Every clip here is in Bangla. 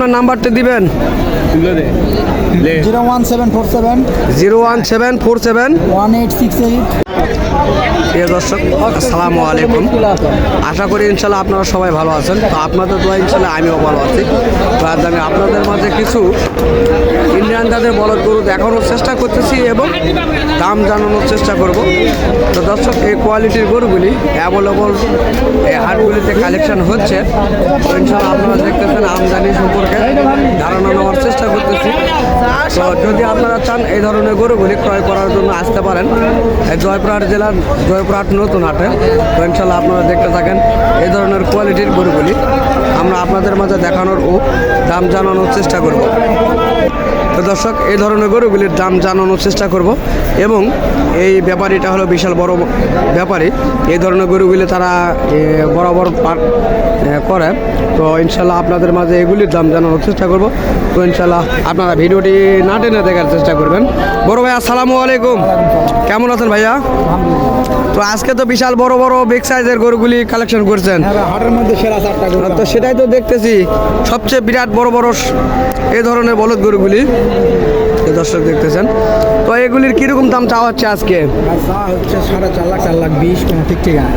আপনার নাম্বারটা দিবেন। 01747 1868। প্রিয় দর্শক আসসালামু আলাইকুম, আশা করি ইনশাল্লাহ আপনারা সবাই ভালো আছেন। তো আপনাদের দোয়া ইনশাল্লাহ আমিও ভালো আছি। তো আজ আমি আপনাদের মাঝে কিছু ইন্ডিয়ান জাতের বলদ গরু দেখানোর চেষ্টা করতেছি এবং দাম জানানোর চেষ্টা করব। তো দর্শক এই কোয়ালিটির গরুগুলি অ্যাভেলেবল এই হাটগুলিতে কালেকশন হচ্ছে। তো ইনশাল্লাহ আপনারা দেখতেছেন আমদানি সম্পর্কে ধারণা নেওয়ার চেষ্টা করতেছি। তো যদি আপনারা চান এই ধরনের গরুগুলি ক্রয় করার জন্য আসতে পারেন এই জয়পুরহাট জেলার জয়পুরহাট নতুন হাটে। তো ইনশাল্লাহ আপনারা দেখতে থাকেন এই ধরনের কোয়ালিটির গরুগুলি আমরা আপনাদের মাঝে দেখানোর ও দাম জানানোর চেষ্টা করব। তো দর্শক এই ধরনের গরুগুলির দাম জানানোর চেষ্টা করব এবং এই ব্যাপারীটা হলো বিশাল বড় ব্যাপারী। এই ধরনের গরুগুলি তারা বরাবর করে। তো ইনশাল্লাহ আপনাদের মাঝে এগুলির দাম জানানোর চেষ্টা করব। তো ইনশাল্লাহ আপনারা ভিডিওটি না টেনে দেখার চেষ্টা করবেন। বড় ভাই আসসালামু আলাইকুম, কেমন আছেন ভাইয়া? তো আজকে তো বিশাল বড় বড় বিগ সাইজের গরুগুলি কালেকশন করছেন। হাটের মধ্যে সেরা 4টা গরু। তো সেটাই তো দেখতেছি, সবচেয়ে বিরাট বড় বড় এই ধরনের বলদ গরুগুলি দর্শক দেখতেছেন। তো এগুলির কিরকম দাম চাওয়া হচ্ছে আজকে? হচ্ছে 4.5 লাখ 4 লাখ 20 কোনো ঠিক ঠিকানা।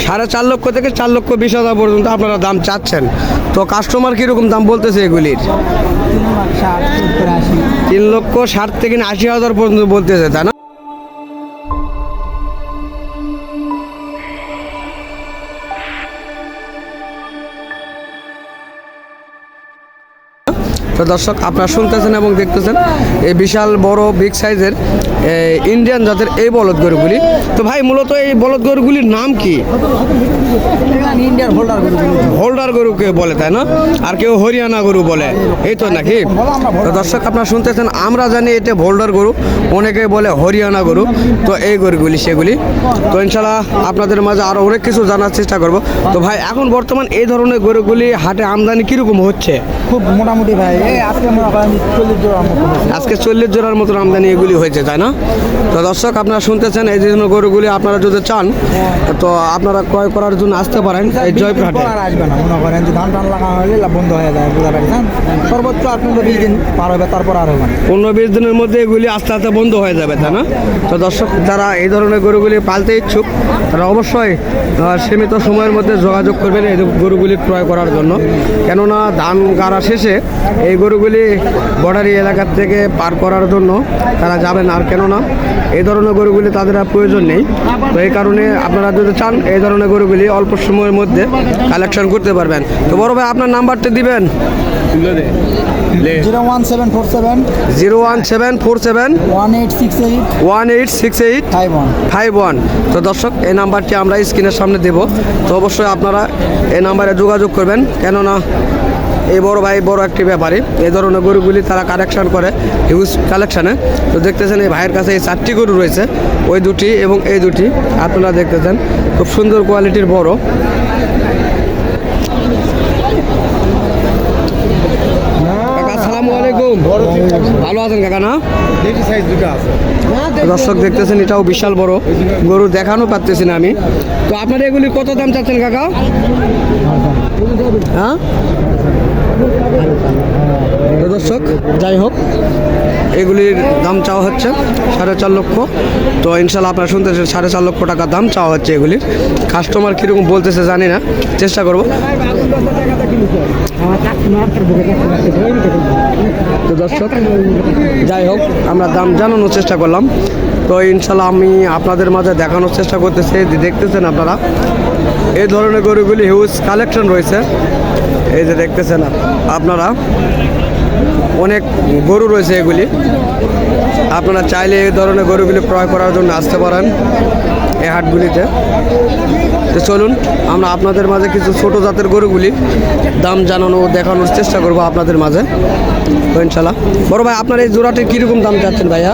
4.5 থেকে 4,20,000 পর্যন্ত আপনারা দাম চাচ্ছেন। তো কাস্টমার কিরকম দাম বলতেছে এগুলির? 3,60,000 থেকে 80,000 পর্যন্ত বলতেছে, তাই না? তো দর্শক আপনারা শুনতেছেন এবং দেখতেছেন এই বিশাল বড় বিগ সাইজের ইন্ডিয়ান জাতের এই বলদ গরুগুলি। তো ভাই মূলত এই বলদ গরুগুলির নাম কি? ইন্ডিয়ান হোল্ডার গরু। হোল্ডার গরুকে বলে, তাই না? আর কেউ হরিয়ানা গরু বলে, এই তো নাকি? তো দর্শক আপনারা শুনতেছেন, আমরা জানি এটা হোল্ডার গরু, অনেকে বলে হরিয়ানা গরু। তো এই গরুগুলি সেগুলি। তো ইনশাল্লাহ আপনাদের মাঝে আরও অনেক কিছু জানার চেষ্টা করব। তো ভাই এখন বর্তমান এই ধরনের গরুগুলি হাটে আমদানি কীরকম হচ্ছে? খুব মোটামুটি ভাই, আজকে মনে করেন 40 জোড়ার মতো। আজকে 40 জোড়ার মতন আমদানি এগুলি হয়েছে, তাই না? তো দর্শক আপনারা শুনতেছেন এই জন্য গরুগুলি আপনারা যদি চান তো আপনারা ক্রয় করার জন্য আসতে পারেন এই জয়পুরহাটে। আসবে না, মনে করেন যে ধান টান লাগা হলে বন্ধ হয়ে যায়, বুঝতে পারছেন? সর্বোচ্চ 15-20 দিন পার হবে, তারপর আর হবে না। 15-20 দিনের মধ্যে এগুলি আস্তে আস্তে বন্ধ হয়ে যাবে, তাই না? তো দর্শক যারা এই ধরনের গরুগুলি পালতে ইচ্ছুক তারা অবশ্যই সীমিত সময়ের মধ্যে যোগাযোগ করবেন এই গরুগুলি ক্রয় করার জন্য। কেননা ধান গাড়া শেষে এই গরুগুলি বর্ডারি এলাকার থেকে পার করার জন্য তারা যাবেন। আর কেননা এই ধরনের গরুগুলি তাদের আর প্রয়োজন নেই। তো এই কারণে আপনারা যদি চান এই ধরনের গরুগুলি অল্প সময়ের মধ্যে কালেকশন করতে পারবেন। তো বড় ভাই আপনার নাম্বারটা দিবেন। 01747 1868 51। তো দর্শক এই নাম্বারটি আমরা স্ক্রিনের সামনে দেব। তো অবশ্যই আপনারা এই নাম্বারে যোগাযোগ করবেন। কেননা এই বড় ভাই বড় একটি ব্যাপারী, এই ধরনের গরুগুলি তারা কালেকশন করে হিউজ কালেকশানে। তো দেখতেছেন এই ভাইয়ের কাছে এই 4টি গরু রয়েছে, ওই দুটি এবং এই দুটি আপনারা দেখতেছেন খুব সুন্দর কোয়ালিটির বড়। আসসালামু আলাইকুম, ভালো আছেন কাকা? না দর্শক দেখতেছেন এটাও বিশাল বড় গরু, দেখানো পারতেছি না আমি। তো আপনারা এগুলি কত দাম চাচ্ছেন কাকা? হ্যাঁ দর্শক যাই হোক এগুলির দাম চাওয়া হচ্ছে 4.5 লক্ষ। তো ইনশাল্লাহ আপনারা শুনতেছেন 4.5 লক্ষ টাকা দাম চাওয়া হচ্ছে এগুলির। কাস্টমার কীরকম বলতেছে জানি না, চেষ্টা করব। তো দর্শক যাই হোক আমরা দাম জানানোর চেষ্টা করলাম। তো ইনশাল্লাহ আমি আপনাদের মাঝে দেখানোর চেষ্টা করতেছি। দেখতেছেন আপনারা এই ধরনের গরুগুলি হিউজ কালেকশন রয়েছে। এই যে দেখতেছেন আপনারা অনেক গরু রয়েছে এগুলি। আপনারা চাইলে এই ধরনের গরুগুলি ক্রয় করার জন্য আসতে পারেন এই হাটগুলিতে। তো চলুন আমরা আপনাদের মাঝে কিছু ছোট জাতের গরুগুলি দাম জানানো দেখানোর চেষ্টা করব আপনাদের মাঝে। তো ইনশাল্লাহ বড় ভাই আপনার এই জোড়াটির কীরকম দাম চাচ্ছেন ভাইয়া?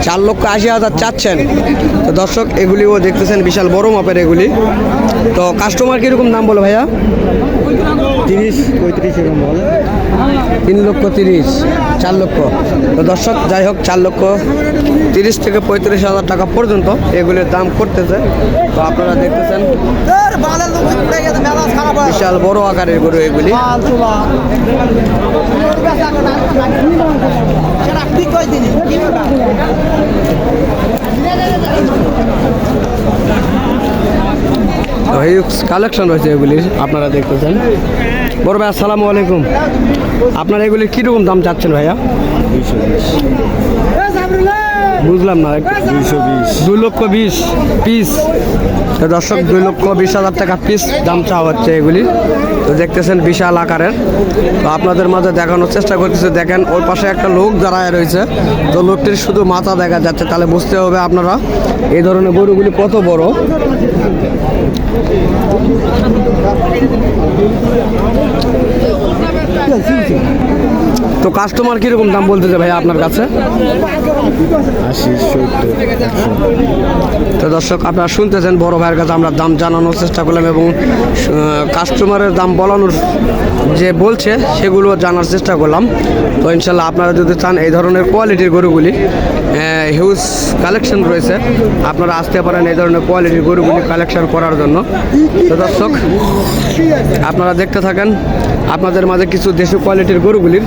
4,80,000 চাচ্ছেন। তো দর্শক এগুলিও দেখতেছেন বিশাল বড় মাপের এগুলি। তো কাস্টমার কীরকম দাম বলে ভাইয়া? 30-35 এরকম বলে। 3,30,000 4 লক্ষ। তো দর্শক যাই হোক 4 লক্ষ 30 থেকে 35,000 টাকা পর্যন্ত এগুলির দাম করতেছে। তো আপনারা দেখতেছেন বিশাল বড় আকারের গরু এগুলি। হিউজ কালেকশন রয়েছে এগুলির, আপনারা দেখতেছেন। বড় ভাই আসসালামু আলাইকুম, আপনারা এগুলির কীরকম দাম চাচ্ছেন ভাইয়া? বুঝলাম না। 2,20,000 পিস। তো দর্শক 2,20,000 টাকা পিস দাম চাওয়া হচ্ছে এগুলি। তো দেখতেছেন বিশাল আকারের। তো আপনাদের মাঝে দেখানোর চেষ্টা করতেছে। দেখেন ওর পাশে একটা লোক দাঁড়ায় রয়েছে, তো লোকটির শুধু মাথা দেখা যাচ্ছে, তাহলে বুঝতে হবে আপনারা এই ধরনের গরুগুলি কত বড়। তো কাস্টমার কিরকম দাম বলতেছে ভাই আপনার কাছে? 80, 70, 100। তো দর্শক আপনারা শুনতেছেন, বড় ভাইয়ের কাছে আমরা দাম জানানোর চেষ্টা করলাম এবং কাস্টমারের দাম বলানোর যে বলছে সেগুলো জানার চেষ্টা করলাম। তো ইনশাল্লাহ আপনারা যদি চান এই ধরনের কোয়ালিটির গরুগুলি, হিউজ কালেকশন রয়েছে, আপনারা আসতে পারেন এই ধরনের কোয়ালিটির গরুগুলি কালেকশন করার জন্য। তো দর্শক আপনারা দেখতে থাকেন, আপনাদের মাঝে কিছু দেশি কোয়ালিটির গরুগুলির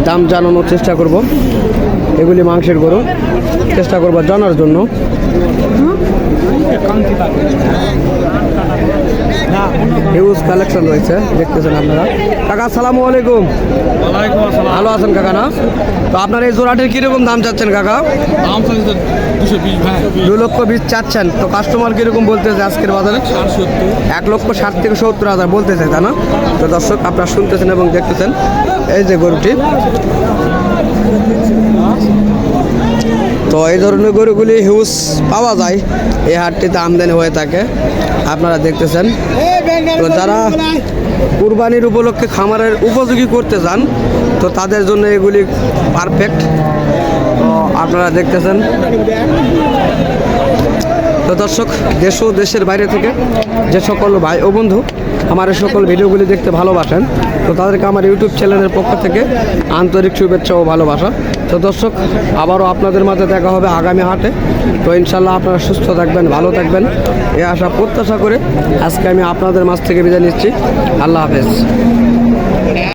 দাম জানানোর চেষ্টা করব। এগুলি মাংসের গরু, চেষ্টা করব জানার জন্য। হিউজ কালেকশন রয়েছে, দেখতেছেন আপনারা। কাকা আসসালামু আলাইকুম। ভালো আছেন কাকা না? তো আপনার এই জোড়াটির কিরকম দাম চাচ্ছেন কাকা? 2,20,000 চাচ্ছেন। তো কাস্টমার কিরকম বলতেছে আজকের বাজারে? 1,60,000 থেকে 70,000 বলতেছে, তাই না? তো দর্শক আপনারা শুনতেছেন এবং দেখতেছেন এই যে গরুটি। তো এই ধরনের গরুগুলি হিউজ পাওয়া যায়, এই হাটটিতে আমদানি হয়ে থাকে, আপনারা দেখতেছেন। তো যারা কুরবানির উপলক্ষে খামারের উপযোগী করতে চান, তো তাদের জন্য এগুলি পারফেক্ট। তো আপনারা দেখতেছেন। তো দর্শক দেশ ও দেশের বাইরে থেকে যে সকল ভাই ও বন্ধু আমার এই সকল ভিডিওগুলি দেখতে ভালোবাসেন, তো তাদেরকে আমার ইউটিউব চ্যানেলের পক্ষ থেকে আন্তরিক শুভেচ্ছা ও ভালোবাসা। তো দর্শক আবারও আপনাদের মাঝে দেখা হবে আগামী হাটে। তো ইনশাল্লাহ আপনারা সুস্থ থাকবেন, ভালো থাকবেন, এ আশা প্রত্যাশা করে আজকে আমি আপনাদের মাঝ থেকে বিদায় নিচ্ছি। আল্লাহ হাফেজ।